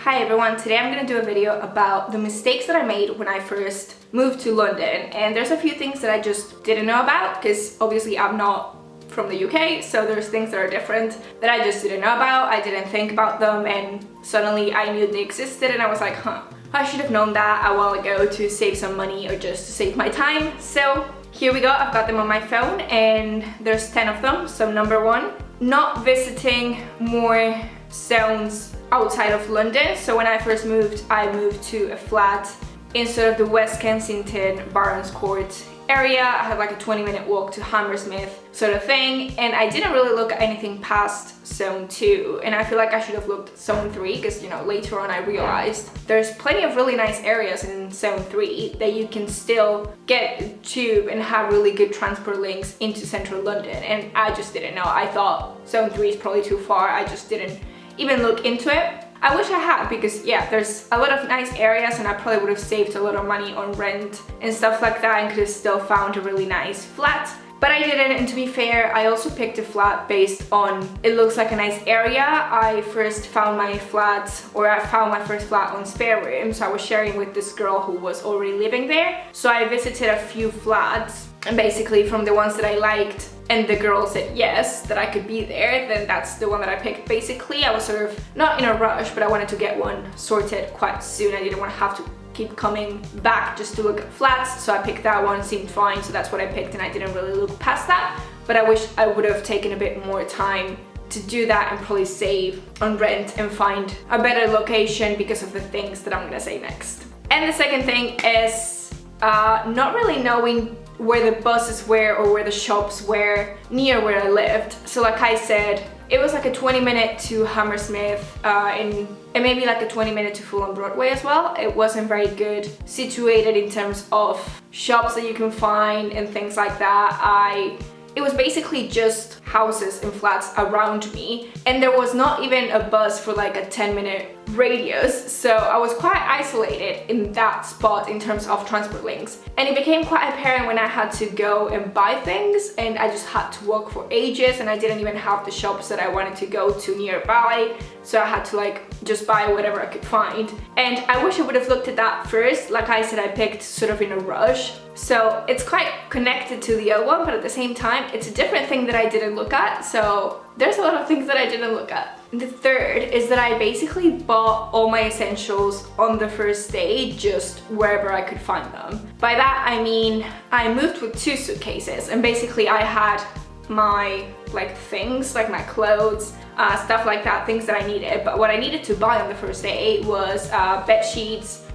Hi everyone, today I'm going to do a video about the mistakes that I made when I first moved to London, and there's a few things that I just didn't know about because obviously I'm not from the UK, so there's things that are different that I just didn't know about. I didn't think about them and suddenly I knew they existed and I was like, I should have known that a while ago to save some money or just to save my time. So here we go, I've got them on my phone and there's 10 of them. So number one, not visiting more zones outside of London. So when I first moved, I moved to a flat in sort of the West Kensington Barons Court area. I had like a 20-minute walk to Hammersmith sort of thing, and I didn't really look at anything past zone 2, and I feel like I should have looked zone 3 because, you know, later on I realized there's plenty of really nice areas in zone 3 that you can still get a tube and have really good transport links into central London, and I just didn't know. I thought zone 3 is probably too far. I just didn't even look into it. I wish I had, because yeah, there's a lot of nice areas and I probably would have saved a lot of money on rent and stuff like that and could have still found a really nice flat. But I didn't, and to be fair, I also picked a flat based on it looks like a nice area. I found my first flat on Spare Room, so I was sharing with this girl who was already living there. So I visited a few flats, and basically from the ones that I liked and the girl said yes, that I could be there, then that's the one that I picked. Basically, I was sort of not in a rush, but I wanted to get one sorted quite soon. I didn't want to have to keep coming back just to look at flats, so I picked that one. Seemed fine, so that's what I picked, and I didn't really look past that. But I wish I would have taken a bit more time to do that and probably save on rent and find a better location because of the things that I'm gonna say next. And the second thing is not really knowing where the buses were or where the shops were near where I lived. So like I said, it was like a 20-minute to Hammersmith and maybe like a 20-minute to Fulham Broadway as well. It wasn't very good situated in terms of shops that you can find and things like that. It was basically just houses and flats around me, and there was not even a bus for like a 10-minute radius, so I was quite isolated in that spot in terms of transport links. And it became quite apparent when I had to go and buy things, and I just had to walk for ages, and I didn't even have the shops that I wanted to go to nearby, so I had to like just buy whatever I could find. And I wish I would have looked at that first. Like I said, I picked sort of in a rush, so it's quite connected to the other one, but at the same time it's a different thing that I didn't look at. So there's a lot of things that I didn't look at. The third is that I basically bought all my essentials on the first day, just wherever I could find them. By that I mean I moved with 2 suitcases, and basically I had my things, like my clothes, stuff like that, things that I needed. But what I needed to buy on the first day was bed sheets,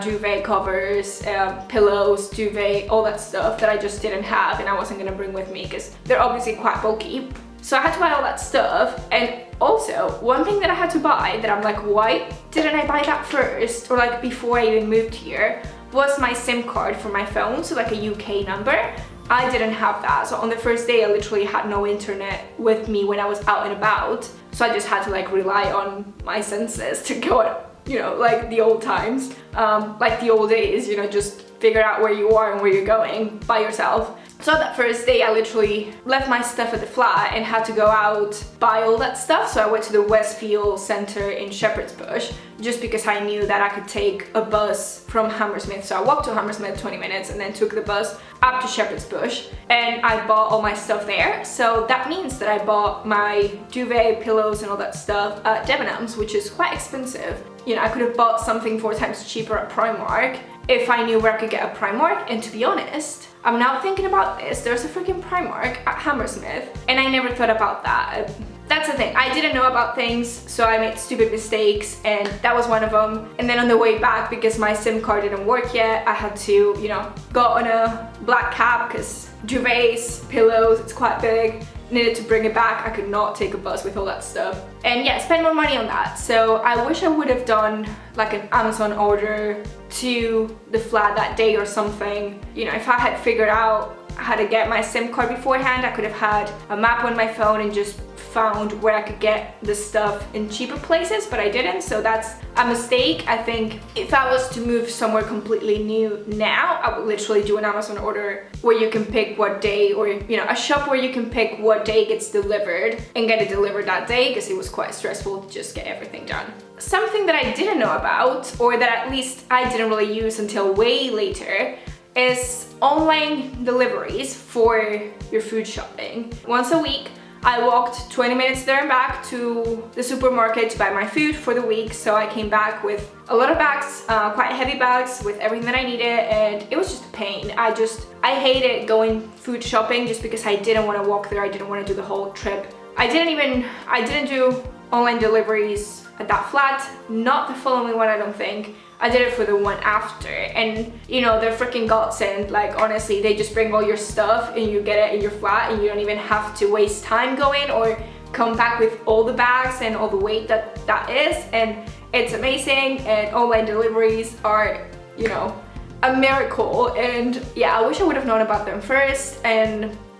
duvet covers, pillows, duvet, all that stuff that I just didn't have and I wasn't gonna bring with me because they're obviously quite bulky. So I had to buy all that stuff. And also, one thing that I had to buy that I'm like, why didn't I buy that first, or like before I even moved here, was my SIM card for my phone, so like a UK number. I didn't have that, so on the first day I literally had no internet with me when I was out and about, so I just had to like rely on my senses to go on, you know, like the old times, like the old days, you know, just figure out where you are and where you're going by yourself. So that first day I literally left my stuff at the flat and had to go out, buy all that stuff. So I went to the Westfield Centre in Shepherd's Bush just because I knew that I could take a bus from Hammersmith. So I walked to Hammersmith 20 minutes and then took the bus up to Shepherd's Bush, and I bought all my stuff there. So that means that I bought my duvet, pillows and all that stuff at Debenhams, which is quite expensive. You know, I could have bought something 4 times cheaper at Primark if I knew where I could get a Primark. And to be honest, I'm now thinking about this, there's a freaking Primark at Hammersmith and I never thought about that. That's the thing, I didn't know about things, so I made stupid mistakes, and that was one of them. And then on the way back, because my SIM card didn't work yet, I had to, you know, go on a black cab because duvets, pillows, it's quite big. Needed to bring it back. I could not take a bus with all that stuff. And yeah, spend more money on that. So I wish I would have done like an Amazon order to the flat that day or something. You know, if I had figured out how to get my SIM card beforehand, I could have had a map on my phone and just found where I could get the stuff in cheaper places, but I didn't, so that's a mistake. I think if I was to move somewhere completely new now, I would literally do an Amazon order where you can pick what day, or you know, a shop where you can pick what day it gets delivered and get it delivered that day, because it was quite stressful to just get everything done. Something that I didn't know about, or that at least I didn't really use until way later, is online deliveries for your food shopping. Once a week, I walked 20 minutes there and back to the supermarket to buy my food for the week. So I came back with a lot of bags, quite heavy bags with everything that I needed, and it was just a pain. I hated going food shopping just because I didn't want to walk there. I didn't want to do the whole trip. I didn't do online deliveries at that flat, not the following one, I don't think. I did it for the one after, and you know, they're freaking godsend. Like honestly, they just bring all your stuff and you get it in your flat, and you don't even have to waste time going or come back with all the bags and all the weight that is, and it's amazing. And online deliveries are, you know, a miracle. And yeah, I wish I would have known about them first,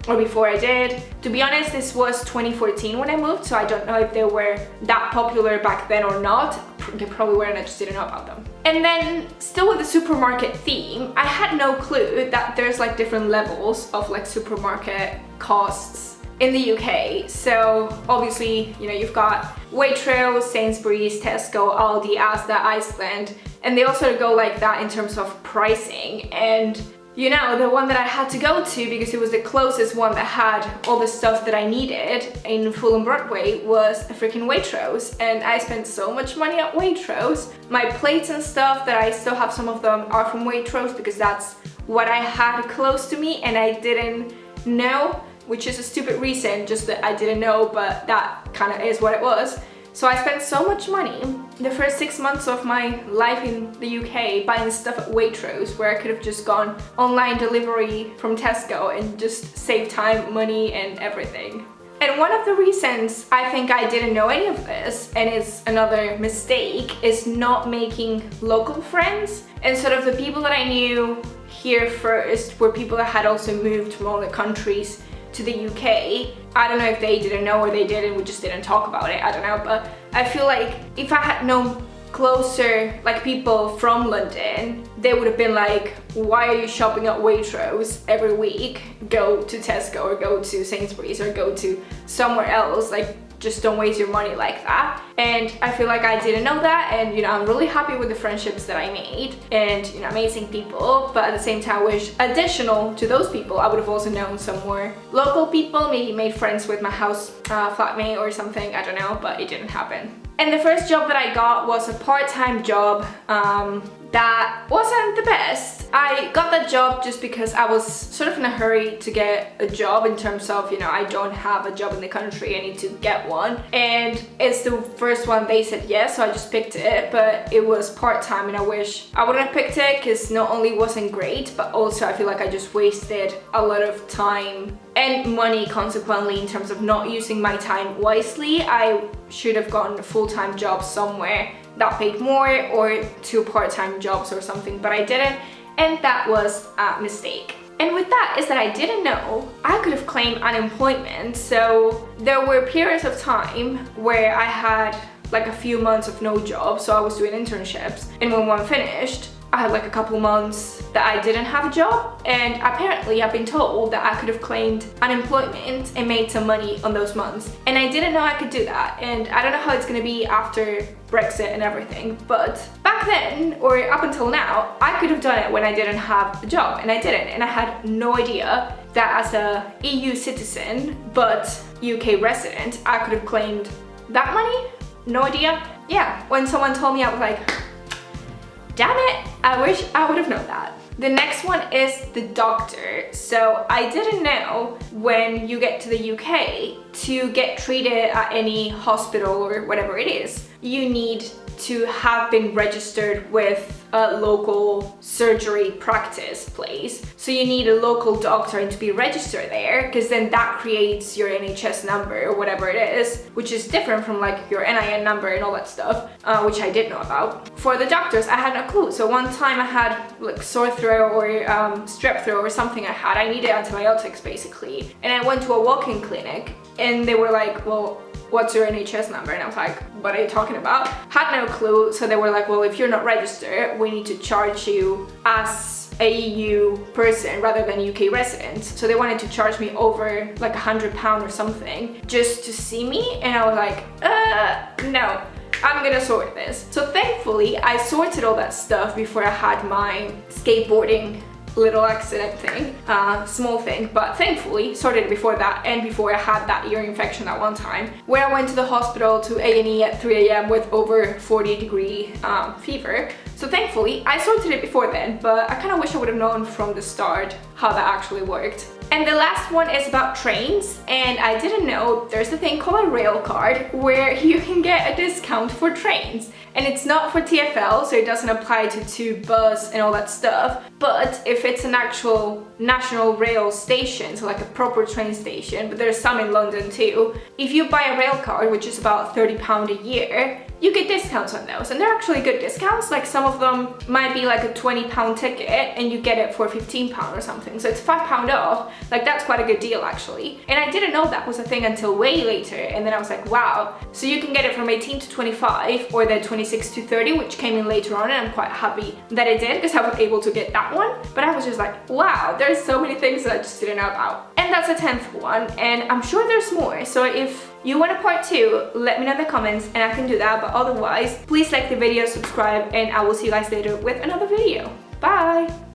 or before I did. To be honest, this was 2014 when I moved, so I don't know if they were that popular back then or not. They probably were, and I just didn't know about them. And then still with the supermarket theme, I had no clue that there's like different levels of like supermarket costs in the UK. So obviously, you know, you've got Waitrose, Sainsbury's, Tesco, Aldi, Asda, Iceland, and they also go like that in terms of pricing. And you know, the one that I had to go to, because it was the closest one that had all the stuff that I needed in Fulham Broadway, was a freaking Waitrose. And I spent so much money at Waitrose. My plates and stuff that I still have, some of them are from Waitrose, because that's what I had close to me and I didn't know, which is a stupid reason, just that I didn't know, but that kind of is what it was. So I spent so much money the first 6 months of my life in the UK buying stuff at Waitrose, where I could have just gone online delivery from Tesco and just saved time, money, and everything. And one of the reasons I think I didn't know any of this, and is another mistake, is not making local friends. And sort of the people that I knew here first were people that had also moved from other countries to the UK. I don't know if they didn't know or they did and we just didn't talk about it, I don't know, but I feel like if I had known closer, like people from London, they would have been like, why are you shopping at Waitrose every week? Go to Tesco or go to Sainsbury's or go to somewhere else, like just don't waste your money like that. And I feel like I didn't know that, and you know, I'm really happy with the friendships that I made, and you know, amazing people, but at the same time I wish additional to those people I would have also known some more local people, maybe made friends with my house flatmate or something, I don't know, but it didn't happen. And the first job that I got was a part-time job that wasn't the best. I got that job just because I was sort of in a hurry to get a job, in terms of, you know, I don't have a job in the country, I need to get one. And it's the first one they said yes, so I just picked it, but it was part-time and I wish I wouldn't have picked it, because not only wasn't great, but also I feel like I just wasted a lot of time and money consequently, in terms of not using my time wisely. I should have gotten a full-time job somewhere that paid more, or 2 part-time jobs or something, but I didn't, and that was a mistake. And with that is that I didn't know I could have claimed unemployment. So there were periods of time where I had like a few months of no job, so I was doing internships, and when one finished, I had like a couple months that I didn't have a job, and apparently I've been told that I could have claimed unemployment and made some money on those months, and I didn't know I could do that. And I don't know how it's gonna be after Brexit and everything, but back then, or up until now, I could have done it when I didn't have a job, and I didn't, and I had no idea that as a EU citizen but UK resident I could have claimed that money. No idea. Yeah, when someone told me, I was like, damn it, I wish I would have known that. The next one is the doctor. So I didn't know when you get to the UK, to get treated at any hospital or whatever it is, you need to have been registered with a local surgery practice place. So you need a local doctor and to be registered there, because then that creates your NHS number or whatever it is, which is different from like your NIN number and all that stuff, which I did know about. For the doctors, I had no clue. So one time I had like sore throat or strep throat or something I needed antibiotics basically. And I went to a walk-in clinic and they were like, well, what's your NHS number? And I was like, what are you talking about? Had no clue. So they were like, well, if you're not registered, we need to charge you as a EU person rather than UK resident. So they wanted to charge me over like £100 or something just to see me. And I was like, no, I'm gonna sort this. So thankfully, I sorted all that stuff before I had my skateboarding little accident thing, small thing, but thankfully sorted it before that, and before I had that ear infection that one time where I went to the hospital to A&E at 3 a.m. with over 40-degree fever. So thankfully I sorted it before then, but I kind of wish I would have known from the start how that actually worked. And the last one is about trains, and I didn't know there's a thing called a rail card where you can get a discount for trains. And it's not for TfL, so it doesn't apply to bus and all that stuff. But if it's an actual national rail station, so like a proper train station, but there's some in London too, if you buy a rail card, which is about £30 a year, you get discounts on those, and they're actually good discounts. Like some of them might be like a £20 ticket and you get it for £15 or something, so it's £5 off. Like that's quite a good deal actually. And I didn't know that was a thing until way later, and then I was like, wow, so you can get it from 18 to 25 or then 26 to 30, which came in later on, and I'm quite happy that I did because I was able to get that one. But I was just like, wow, there's so many things that I just didn't know about. And that's the 10th one, and I'm sure there's more, so if you want a part 2, let me know in the comments and I can do that. But otherwise, please like the video, subscribe, and I will see you guys later with another video. Bye!